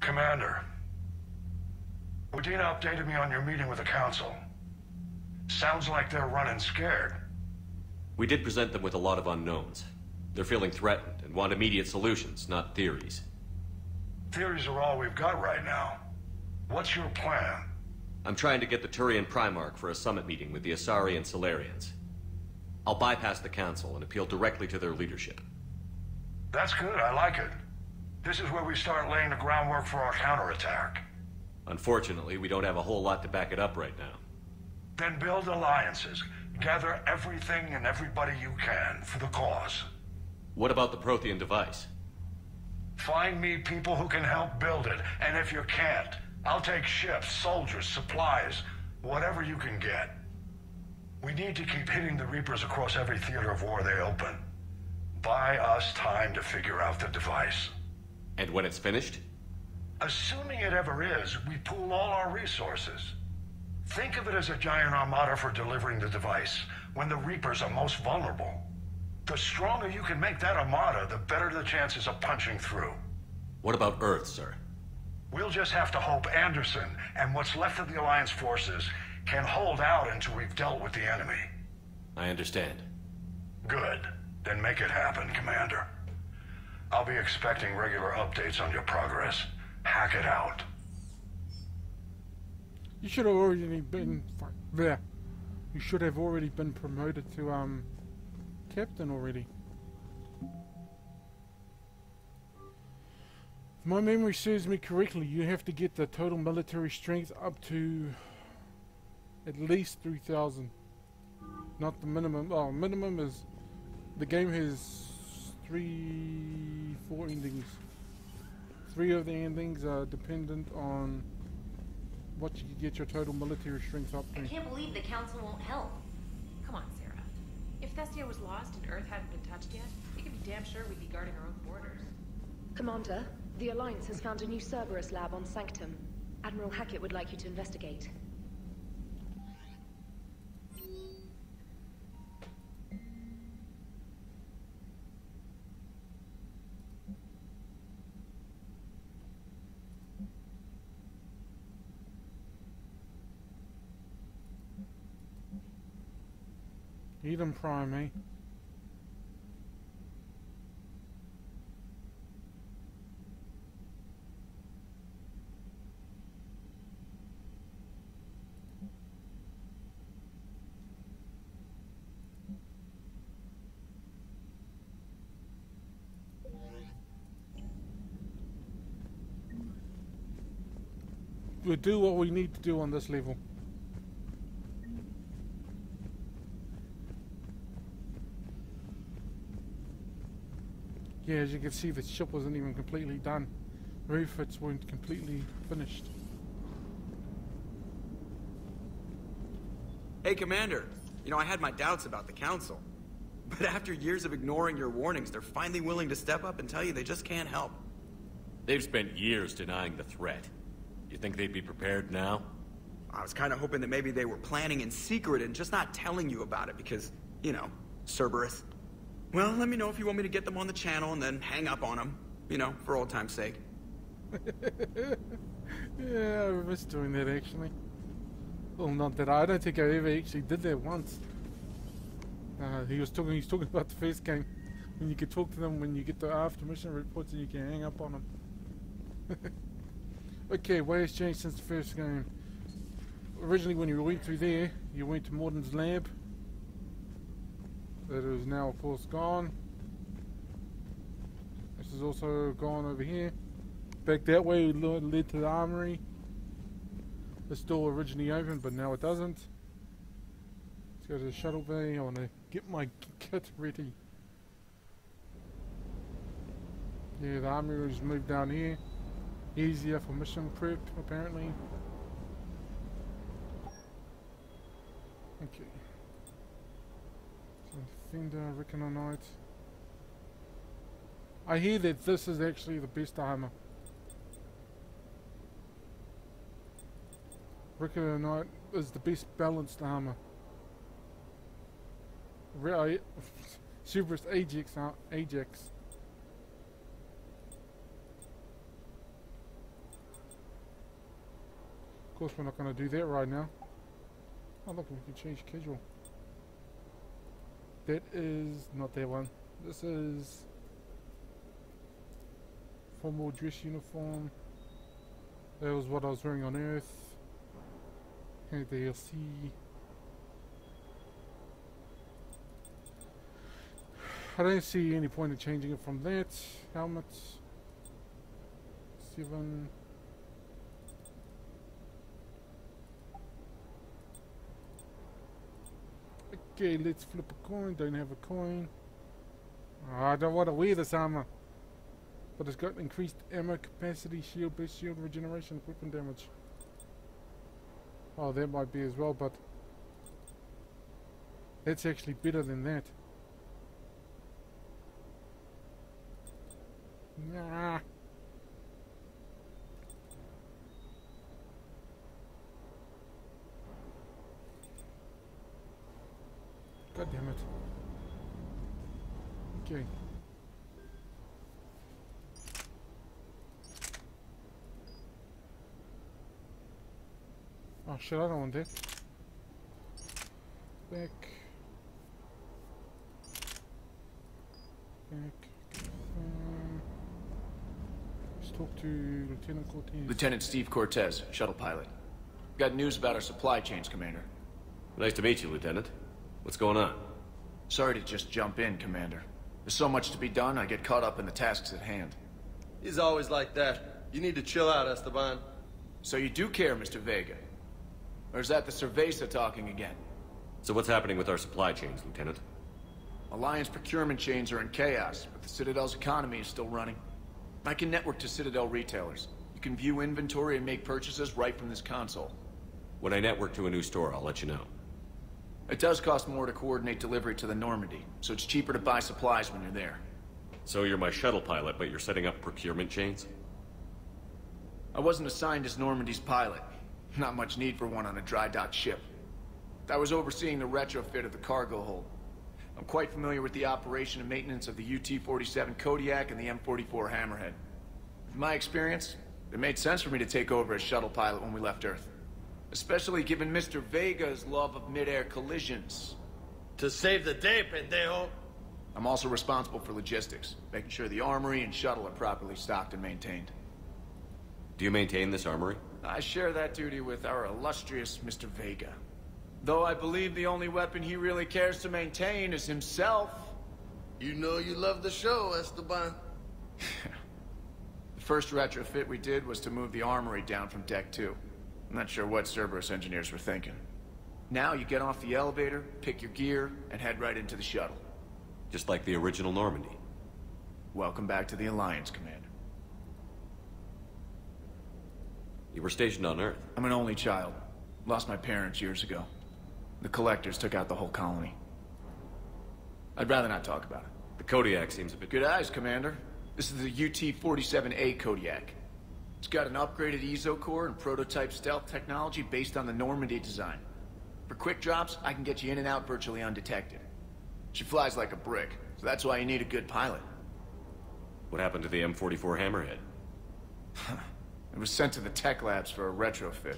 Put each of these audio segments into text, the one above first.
Commander, Udina updated me on your meeting with the Council. Sounds like they're running scared. We did present them with a lot of unknowns. They're feeling threatened and want immediate solutions, not theories. Theories are all we've got right now. What's your plan? I'm trying to get the Turian Primarch for a summit meeting with the Asari and Solarians. I'll bypass the Council and appeal directly to their leadership. That's good, I like it. This is where we start laying the groundwork for our counterattack. Unfortunately, we don't have a whole lot to back it up right now. Then build alliances. Gather everything and everybody you can for the cause. What about the Prothean device? Find me people who can help build it, and if you can't, I'll take ships, soldiers, supplies, whatever you can get. We need to keep hitting the Reapers across every theater of war they open. Buy us time to figure out the device. And when it's finished? Assuming it ever is, we pool all our resources. Think of it as a giant armada for delivering the device, when the Reapers are most vulnerable. The stronger you can make that armada, the better the chances of punching through. What about Earth, sir? We'll just have to hope Anderson and what's left of the Alliance forces can hold out until we've dealt with the enemy. I understand. Good. Then make it happen, Commander. I'll be expecting regular updates on your progress. Hack it out. You should have already been... there. You should have already been promoted to, Captain already. If my memory serves me correctly, you have to get the total military strength up to at least 3,000. Not the minimum. Oh, minimum is... The game has 4 endings. 3 of the endings are dependent on what you can get your total military strength up to. I can't believe the Council won't help. Come on, Sarah. If Thestia was lost and Earth hadn't been touched yet, we could be damn sure we'd be guarding our own borders. Commander, the Alliance has found a new Cerberus lab on Sanctum. Admiral Hackett would like you to investigate. Eden Prime, eh? We'll do what we need to do on this level. Yeah, as you can see, the ship wasn't even completely done. Refits weren't completely finished. Hey, Commander. You know, I had my doubts about the Council. But after years of ignoring your warnings, they're finally willing to step up and tell you they just can't help. They've spent years denying the threat. You think they'd be prepared now? I was kind of hoping that maybe they were planning in secret and just not telling you about it because, you know, Cerberus. Well, let me know if you want me to get them on the channel and then hang up on them. You know, for old time's sake. Yeah, I miss doing that actually. Well, not that I don't think I ever actually did that once. He's talking about the first game. When you could talk to them when you get the after mission reports and you can hang up on them. Okay, way has changed since the first game. Originally when you went through there, you went to Morden's lab. That is now of course gone. This is also gone over here. Back that way led to the armory. This door originally opened but now it doesn't. Let's go to the shuttle bay. I want to get my kit ready. Yeah, the armory was moved down here. Easier for mission prep apparently. Okay. Defender, Reckonite. I hear that this is actually the best armor. Reckonite is the best balanced armor. Cerberus Ajax. course, we're not going to do that right now. Oh, look, we can change casual. That is not that one. This is formal dress uniform. That was what I was wearing on Earth. And DLC. I don't see any point in changing it from that. Helmet. 7. Okay, let's flip a coin. Don't have a coin. Oh, I don't want to wear this armor. But it's got increased ammo capacity, shield, boost shield regeneration, weapon damage. Oh, that might be as well, but that's actually better than that. Nah. God damn it. Okay. Oh shit, I don't want that. Back. Let's talk to Lieutenant Cortez. Lieutenant Steve Cortez, shuttle pilot. Got news about our supply chains, Commander. Nice to meet you, Lieutenant. What's going on? Sorry to just jump in, Commander. There's so much to be done, I get caught up in the tasks at hand. He's always like that. You need to chill out, Esteban. So you do care, Mr. Vega? Or is that the Cerveza talking again? So what's happening with our supply chains, Lieutenant? Alliance procurement chains are in chaos, but the Citadel's economy is still running. I can network to Citadel retailers. You can view inventory and make purchases right from this console. When I network to a new store, I'll let you know. It does cost more to coordinate delivery to the Normandy, so it's cheaper to buy supplies when you're there. So you're my shuttle pilot, but you're setting up procurement chains? I wasn't assigned as Normandy's pilot. Not much need for one on a dry dock ship. I was overseeing the retrofit of the cargo hold. I'm quite familiar with the operation and maintenance of the UT-47 Kodiak and the M44 Hammerhead. With my experience, it made sense for me to take over as shuttle pilot when we left Earth. Especially given Mr. Vega's love of mid-air collisions. To save the day, pendejo. I'm also responsible for logistics, making sure the armory and shuttle are properly stocked and maintained. Do you maintain this armory? I share that duty with our illustrious Mr. Vega. Though I believe the only weapon he really cares to maintain is himself. You know you love the show, Esteban. The first retrofit we did was to move the armory down from Deck 2. I'm not sure what Cerberus engineers were thinking. Now you get off the elevator, pick your gear, and head right into the shuttle. Just like the original Normandy. Welcome back to the Alliance, Commander. You were stationed on Earth. I'm an only child. Lost my parents years ago. The Collectors took out the whole colony. I'd rather not talk about it. The Kodiak seems a bit... Good eyes, Commander. This is the UT-47A Kodiak. It's got an upgraded EZO core and prototype stealth technology based on the Normandy design. For quick drops, I can get you in and out virtually undetected. She flies like a brick, so that's why you need a good pilot. What happened to the M44 Hammerhead? It was sent to the tech labs for a retrofit.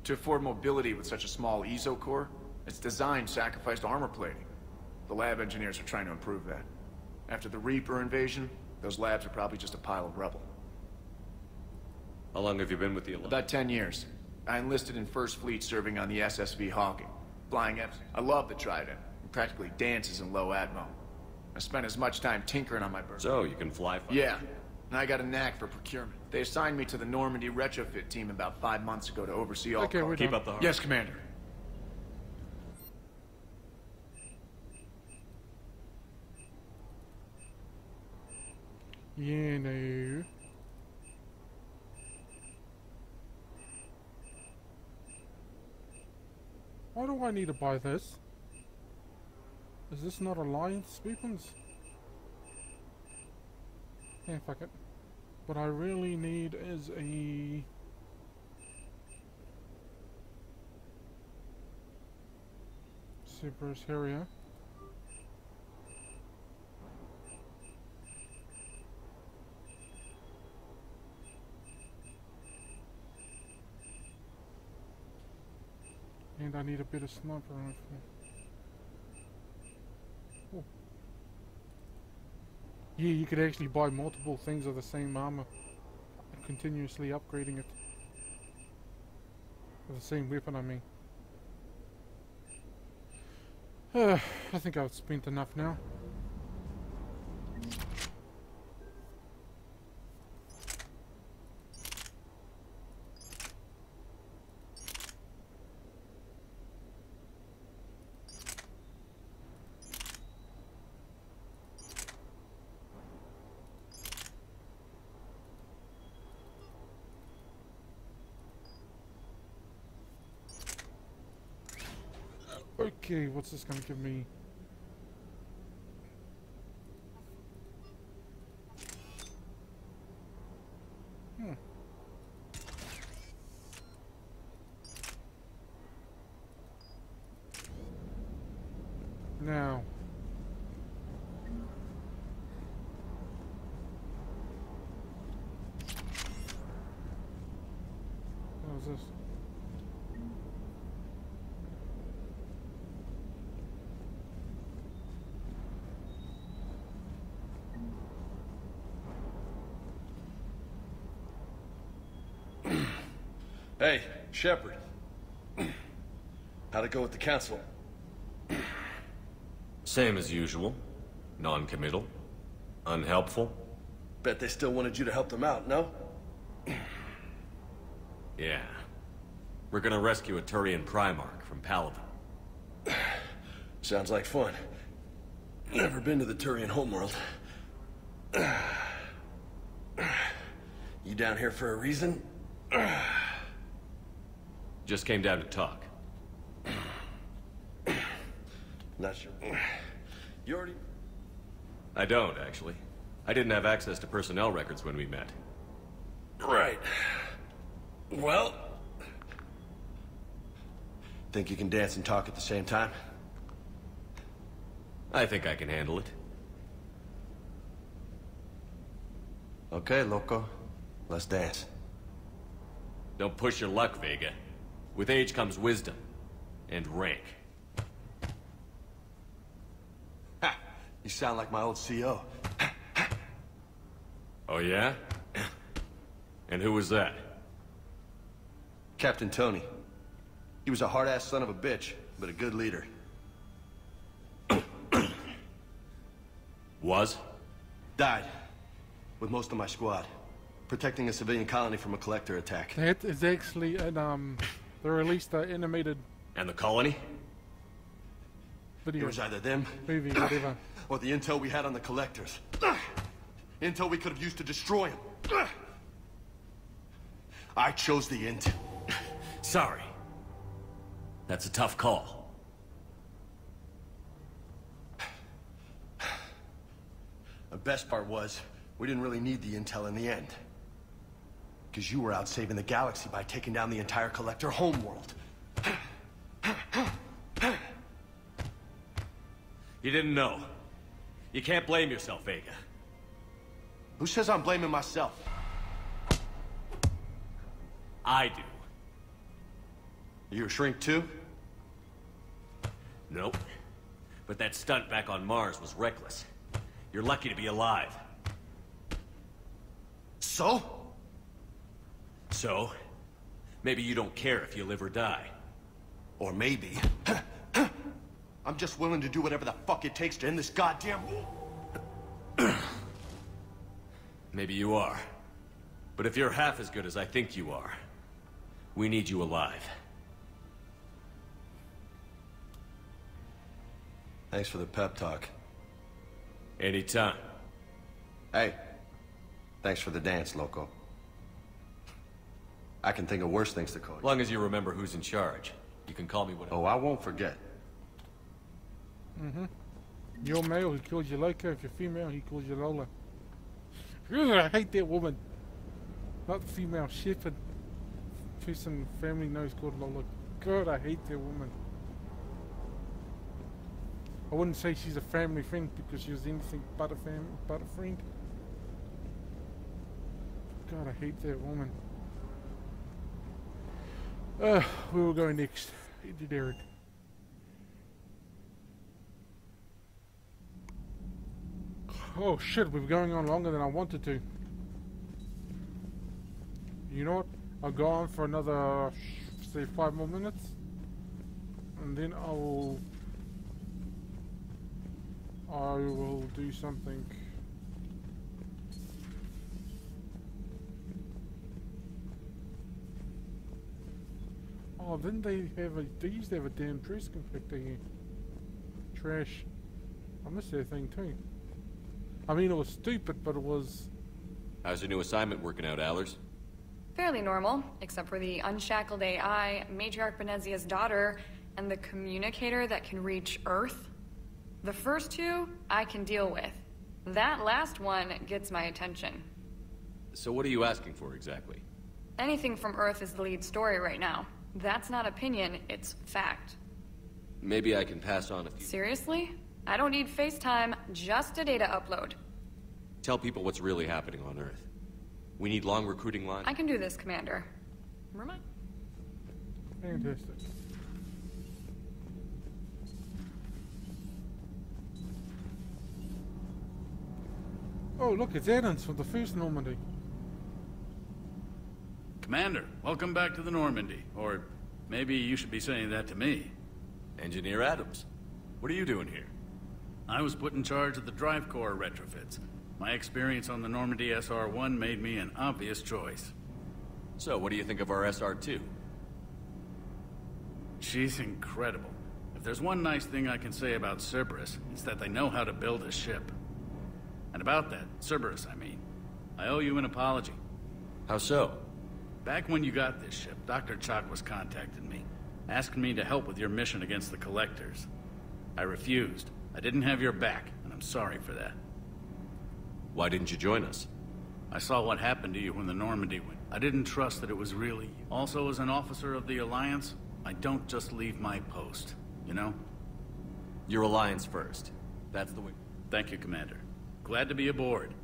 To afford mobility with such a small EZO core, its design sacrificed armor plating. The lab engineers are trying to improve that. After the Reaper invasion, those labs are probably just a pile of rubble. How long have you been with the Alliance? About 10 years. I enlisted in First Fleet serving on the SSV Hawking. Flying F. I love the Trident. It practically dances in low atmo. I spent as much time tinkering on my bird. So, you can fly fast? Yeah. And I got a knack for procurement. They assigned me to the Normandy retrofit team about 5 months ago to oversee all cars. Keep up the hard. Yes, Commander. Yeah, no. Why do I need to buy this? Is this not Alliance weapons? Yeah, fuck it. What I really need is a... Cerberus Harrier. And I need a better sniper rifle. Oh. Yeah, you could actually buy multiple things of the same armor. Continuously upgrading it. With the same weapon, I mean. I think I've spent enough now. Okay, what's this gonna give me? Now. What was this? Hey, Shepard. How'd it go with the council? Same as usual. Non-committal. Unhelpful. Bet they still wanted you to help them out, no? Yeah. We're gonna rescue a Turian Primarch from Paladin. Sounds like fun. Never been to the Turian homeworld. You down here for a reason? Just came down to talk. Not sure. You already... I don't, actually. I didn't have access to personnel records when we met. Right. Well... Think you can dance and talk at the same time? I think I can handle it. Okay, loco. Let's dance. Don't push your luck, Vega. With age comes wisdom. And rank. Ha! You sound like my old CO. Oh, yeah? And who was that? Captain Tony. He was a hard-ass son of a bitch, but a good leader. Was? Died. With most of my squad. Protecting a civilian colony from a collector attack. That is actually an, they released an animated And the colony? video. It was either them, Movie, whatever. or the intel we had on the collectors. Intel we could have used to destroy them. I chose the intel. Sorry. That's a tough call. The best part was, we didn't really need the intel in the end. Because you were out saving the galaxy by taking down the entire collector homeworld. You didn't know. You can't blame yourself, Vega. Who says I'm blaming myself? I do. You a shrink too? Nope. But that stunt back on Mars was reckless. You're lucky to be alive. So? So, maybe you don't care if you live or die. Or maybe... I'm just willing to do whatever the fuck it takes to end this goddamn war. Maybe you are. But if you're half as good as I think you are, we need you alive. Thanks for the pep talk. Anytime. Hey, thanks for the dance, loco. I can think of worse things to call you. As long as you remember who's in charge, you can call me whatever. Oh, I won't forget. You're male, he calls you Loco. If you're female, he calls you Lola. Ugh, I hate that woman. Not the female shepherd. Person family knows called Lola. God, I hate that woman. I wouldn't say she's a family friend because she was anything but a friend. God, I hate that woman. Where we're going next? Lady Derek. Oh shit, we're going on longer than I wanted to. You know what? I'll go on for another, say, 5 more minutes. And then I will do something. Oh, didn't they used to have a damn dress compactor here. Trash. I miss that thing too. I mean, it was stupid, but it was... How's your new assignment working out, Allers? Fairly normal, except for the unshackled AI, Matriarch Benezia's daughter, and the communicator that can reach Earth. The first two, I can deal with. That last one gets my attention. So what are you asking for, exactly? Anything from Earth is the lead story right now. That's not opinion, it's fact. Maybe I can pass on a few... Seriously? I don't need FaceTime, just a data upload. Tell people what's really happening on Earth. We need long recruiting lines. I can do this, Commander. Remind. Fantastic. Oh, look, it's Addams from the first Normandy. Commander, welcome back to the Normandy. Or maybe you should be saying that to me. Engineer Adams, what are you doing here? I was put in charge of the drive core retrofits. My experience on the Normandy SR-1 made me an obvious choice. So, what do you think of our SR-2? She's incredible. If there's one nice thing I can say about Cerberus, it's that they know how to build a ship. And about that, Cerberus, I mean, I owe you an apology. How so? Back when you got this ship, Dr. Chakwas contacted me, asking me to help with your mission against the Collectors. I refused. I didn't have your back, and I'm sorry for that. Why didn't you join us? I saw what happened to you when the Normandy went. I didn't trust that it was really you. Also, as an officer of the Alliance, I don't just leave my post, you know? Your Alliance first. That's the way... Thank you, Commander. Glad to be aboard.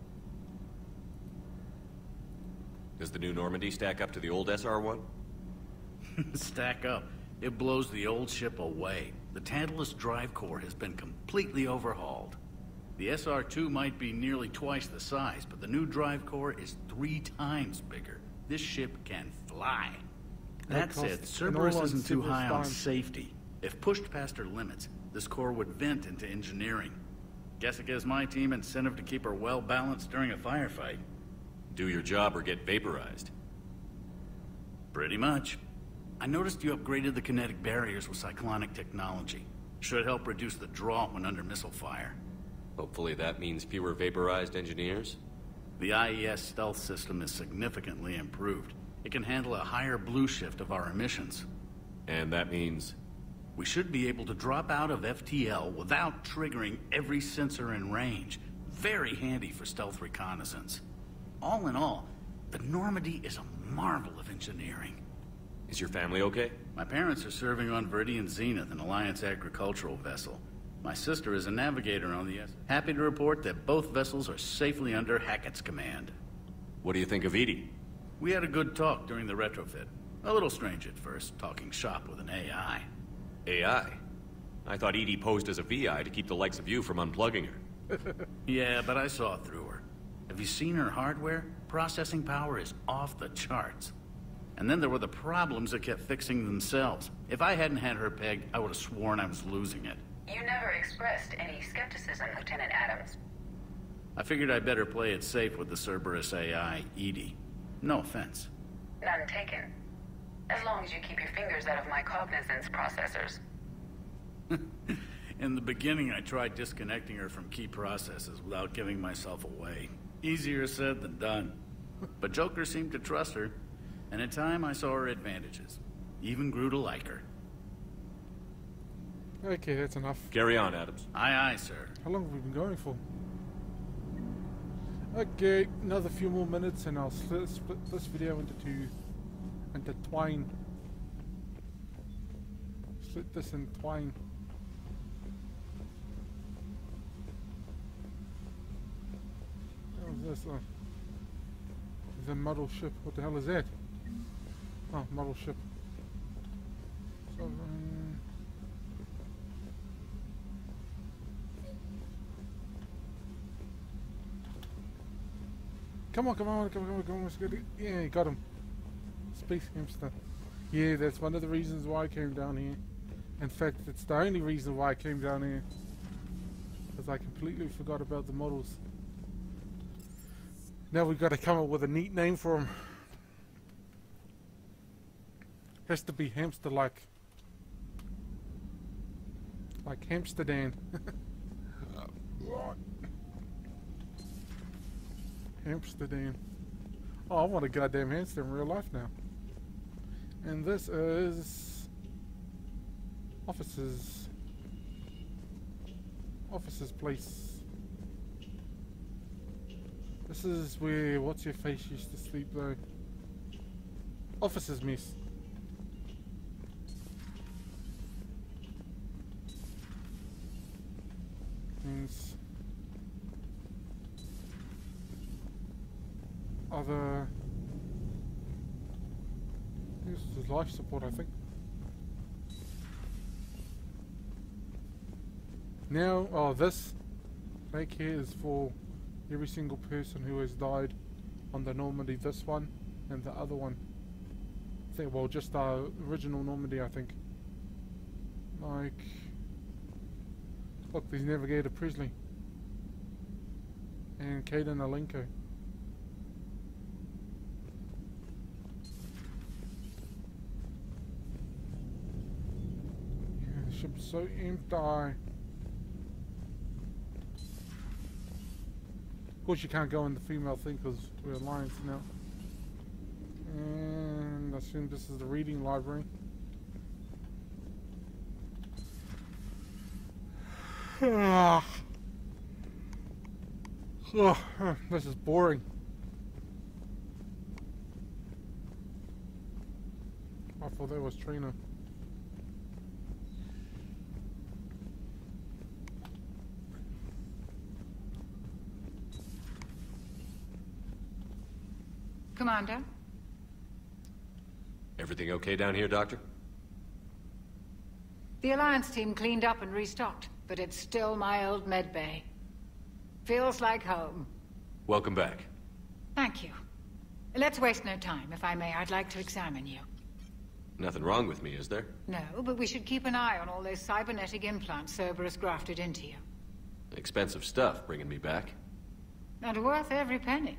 Does the new Normandy stack up to the old SR-1? Stack up. It blows the old ship away. The Tantalus drive core has been completely overhauled. The SR-2 might be nearly twice the size, but the new drive core is 3 times bigger. This ship can fly. That said, Cerberus isn't too high on safety. If pushed past her limits, this core would vent into engineering. Guess it gives my team incentive to keep her well-balanced during a firefight. Do your job or get vaporized. Pretty much. I noticed you upgraded the kinetic barriers with cyclonic technology. Should help reduce the draw when under missile fire. Hopefully that means fewer vaporized engineers? The IES stealth system is significantly improved. It can handle a higher blue shift of our emissions. And that means? We should be able to drop out of FTL without triggering every sensor in range. Very handy for stealth reconnaissance. All in all, the Normandy is a marvel of engineering. Is your family okay? My parents are serving on Viridian Zenith, an Alliance agricultural vessel. My sister is a navigator on the S. Happy to report that both vessels are safely under Hackett's command. What do you think of Edie? We had a good talk during the retrofit. A little strange at first, talking shop with an AI. AI? I thought Edie posed as a VI to keep the likes of you from unplugging her. Yeah, but I saw through her. Have you seen her hardware? Processing power is off the charts. And then there were the problems that kept fixing themselves. If I hadn't had her pegged, I would have sworn I was losing it. You never expressed any skepticism, Lieutenant Adams. I figured I'd better play it safe with the Cerberus AI, Edie. No offense. None taken. As long as you keep your fingers out of my cognizance processors. In the beginning, I tried disconnecting her from key processes without giving myself away. Easier said than done. But Joker seemed to trust her, and in time I saw her advantages. Even grew to like her. Okay, that's enough. Carry on, Adams. Aye, aye, sir. How long have we been going for? Okay, another few more minutes and I'll split this video into twine. Split this in twine. What is this? Is a model ship. What the hell is that? Oh, model ship. So, Come on, come on, come on, come on. Let's get it. Yeah, got him. Space hamster. Yeah, that's one of the reasons why I came down here. In fact, it's the only reason why I came down here. Because I completely forgot about the models. Now we've got to come up with a neat name for him. Has to be hamster-like. Like Amsterdam. Amsterdam. Oh, I want a goddamn hamster in real life now. And this is offices place. This is where what's your face used to sleep though. Offices mess. Means other. This is life support, I think. Now, oh, this back here is for every single person who has died on the Normandy. This one and the other one. I think, well, just the original Normandy, I think. Like, look, there's Navigator Presley and Kaden Alenko. Yeah, the ship's so empty. Of course, you can't go in the female thing because we're alliance now. And I assume this is the reading library. Oh, this is boring. I thought that was Trina. Commander? Everything okay down here, Doctor? The Alliance team cleaned up and restocked, but it's still my old med bay. Feels like home. Welcome back. Thank you. Let's waste no time. If I may, I'd like to examine you. Nothing wrong with me, is there? No, but we should keep an eye on all those cybernetic implants Cerberus grafted into you. Expensive stuff bringing me back. And worth every penny.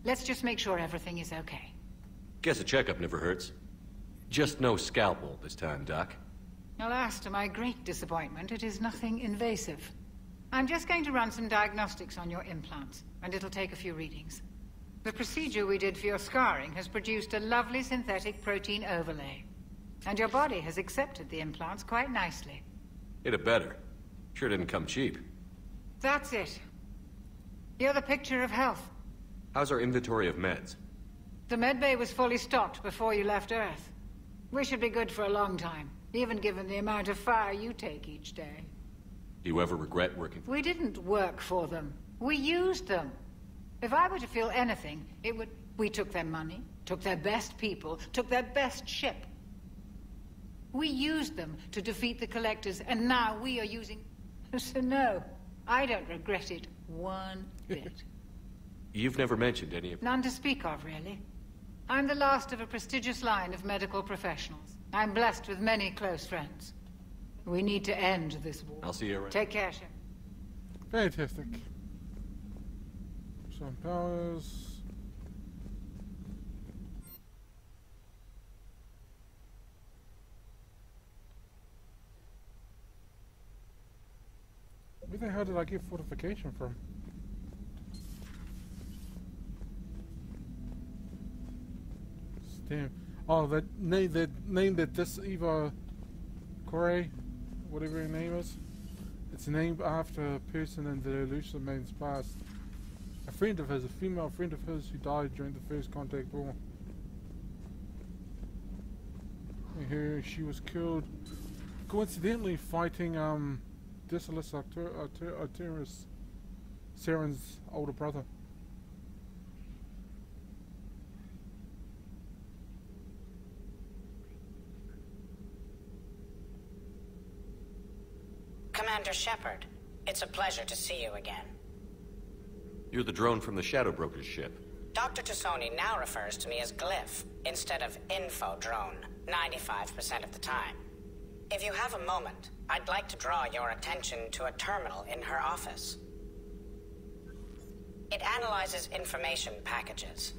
Let's just make sure everything is okay. Guess a checkup never hurts. Just no scalpel this time, Doc. Alas, to my great disappointment, it is nothing invasive. I'm just going to run some diagnostics on your implants, and it'll take a few readings. The procedure we did for your scarring has produced a lovely synthetic protein overlay. And your body has accepted the implants quite nicely. It had better. Sure didn't come cheap. That's it. You're the picture of health. How's our inventory of meds? The medbay was fully stocked before you left Earth. We should be good for a long time, even given the amount of fire you take each day. Do you ever regret working for... We didn't work for them. We used them. If I were to feel anything, it would... We took their money, took their best people, took their best ship. We used them to defeat the Collectors, and now we are using... So no, I don't regret it one bit. You've never mentioned any of... None to speak of, really. I'm the last of a prestigious line of medical professionals. I'm blessed with many close friends. We need to end this war. I'll see you around. Take care, Shep. Fantastic. Some powers. Where the hell did I get fortification from? Damn. Oh, that name that this Eva Corey, whatever her name is, it's named after a person in the Illusion Man's past. A friend of his, a female friend of his who died during the First Contact War. And she was killed, coincidentally, fighting Decimus Arterus, Saren's older brother. Commander Shepard, it's a pleasure to see you again. You're the drone from the Shadow Broker's ship. Dr. Tassoni now refers to me as Glyph instead of Info Drone 95% of the time. If you have a moment, I'd like to draw your attention to a terminal in her office. It analyzes information packages.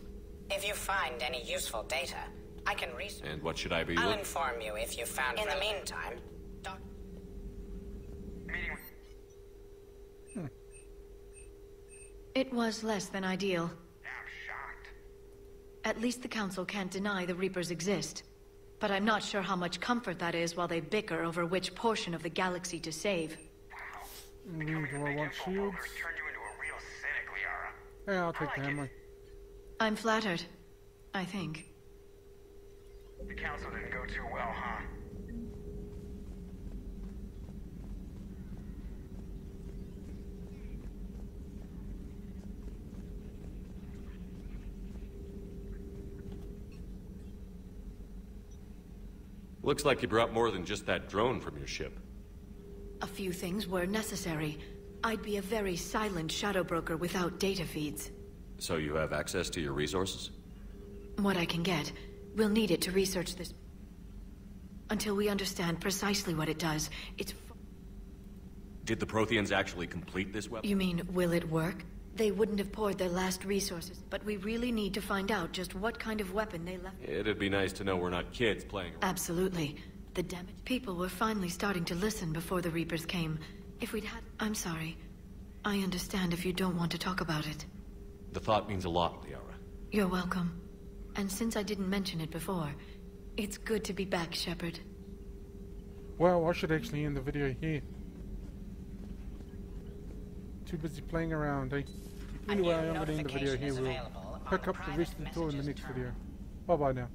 If you find any useful data, I can research. And what should I be I'll looking? inform you if you found. In the meantime, It was less than ideal. I'm shocked. At least the Council can't deny the Reapers exist. But I'm not sure how much comfort that is while they bicker over which portion of the galaxy to save. Do I want shields? Yeah, I'll take the hammer. I'm flattered. I think. The Council didn't go too well, huh? Looks like you brought more than just that drone from your ship. A few things were necessary. I'd be a very silent shadow broker without data feeds. So you have access to your resources? What I can get. We'll need it to research this. Until we understand precisely what it does, it's... Did the Protheans actually complete this weapon? You mean, will it work? They wouldn't have poured their last resources, but we really need to find out just what kind of weapon they left. It'd be nice to know we're not kids playing around. Absolutely. The damaged people were finally starting to listen before the Reapers came. If we'd had... I'm sorry. I understand if you don't want to talk about it. The thought means a lot, Liara. You're welcome. And since I didn't mention it before, it's good to be back, Shepard. Well, I should actually end the video here. Too busy playing around, eh? Anyway, I'm going to end the video here. We'll pick up the rest of the tour in the next video. Bye-bye now.